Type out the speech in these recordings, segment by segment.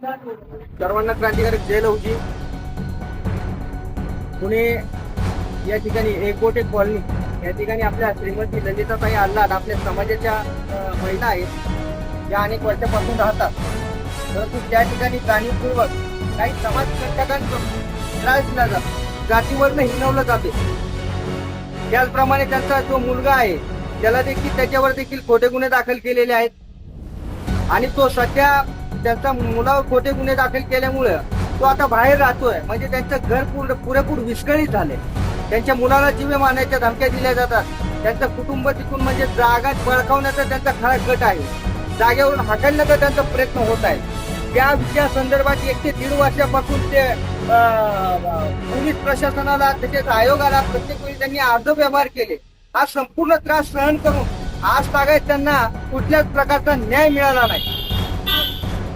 सर्वांना क्रांतिकारक जय लवजी. पुणे या ठिकाणी एकोटे कॉलनी या ठिकाणी आपल्या श्रीमती ललिताताई आल्हाद आपल्या समाजाच्या महिला आहेत, ज्या अनेक वर्षापासून राहतात. परंतु त्या ठिकाणी जाणीवपूर्वक काही समाजकंटकांकडून त्रास दिला जातो, जातीवरनं हिणवलं जाते. त्याचप्रमाणे त्यांचा जो मुलगा आहे त्याला देखील त्याच्यावर देखील खोटे गुन्हे दाखल केलेले आहेत. आणि तो सध्या त्यांच्या मुलावर खोटे गुन्हे दाखल केल्यामुळे तो आता बाहेर राहतोय. म्हणजे त्यांचं घर पुरेपूर विस्कळीत झाले. त्यांच्या मुलाला जीवे मारण्याच्या धमक्या दिल्या जातात. त्यांचं कुटुंब तिथून म्हणजे जागा बळकावण्याचा त्यांचा खरा कट आहे. जागेवरून हाकलण्याचा त्यांचा प्रयत्न होत आहे. त्या विषया संदर्भात 1 ते 1.5 वर्षापासून ते पोलीस प्रशासनाला तसेच आयोगाला प्रत्येक वेळी त्यांनी अर्ध व्यवहार केले. हा संपूर्ण त्रास सहन करून आज तागायत त्यांना कुठल्याच प्रकारचा न्याय मिळाला नाही.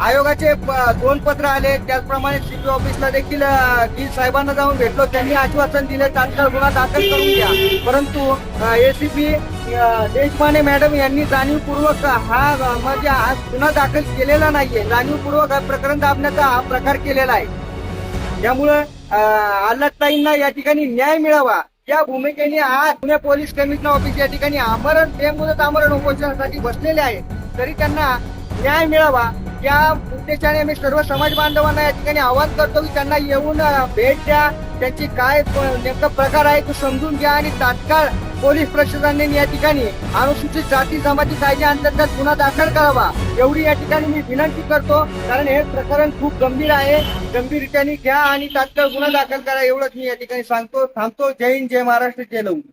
आयोगाचे 2 पत्र आले. त्याचप्रमाणे सीपी ऑफिसला देखील डी साहेबांना जाऊन भेटलो. त्यांनी आश्वासन दिले तात्काळ गुन्हा दाखल करून द्या. परंतु एसीपी देशपांडे मॅडम यांनी जाणीवपूर्वक हा म्हणजे आज गुन्हा दाखल केलेला नाहीये. जाणीवपूर्वक हा प्रकरण दाबण्याचा हा प्रकार केलेला आहे. त्यामुळे आल्हादताईंना या ठिकाणी न्याय मिळावा या भूमिकेने आज पुणे पोलीस कमिशनर ऑफिस या ठिकाणी आमरण बेमुदत आमरण उपोषणासाठी बसलेले आहेत. तरी त्यांना न्याय मिळावा या उद्देशाने मी सर्व समाज बांधवांना या ठिकाणी आवाहन करतो की त्यांना येऊन भेट द्या. त्यांची काय नेमका प्रकार आहे तो समजून घ्या आणि तात्काळ पोलीस प्रशासनाने या ठिकाणी अनुसूचित जाती जमाती कायद्याअंतर्गत गुन्हा दाखल करावा एवढी या ठिकाणी मी विनंती करतो. कारण हे प्रकरण खूप गंभीर आहे. गंभीरतेने घ्या आणि तात्काळ गुन्हा दाखल करा एवढंच मी या ठिकाणी सांगतो. थांबतो. जय हिंद, जय महाराष्ट्र, जय लवजी.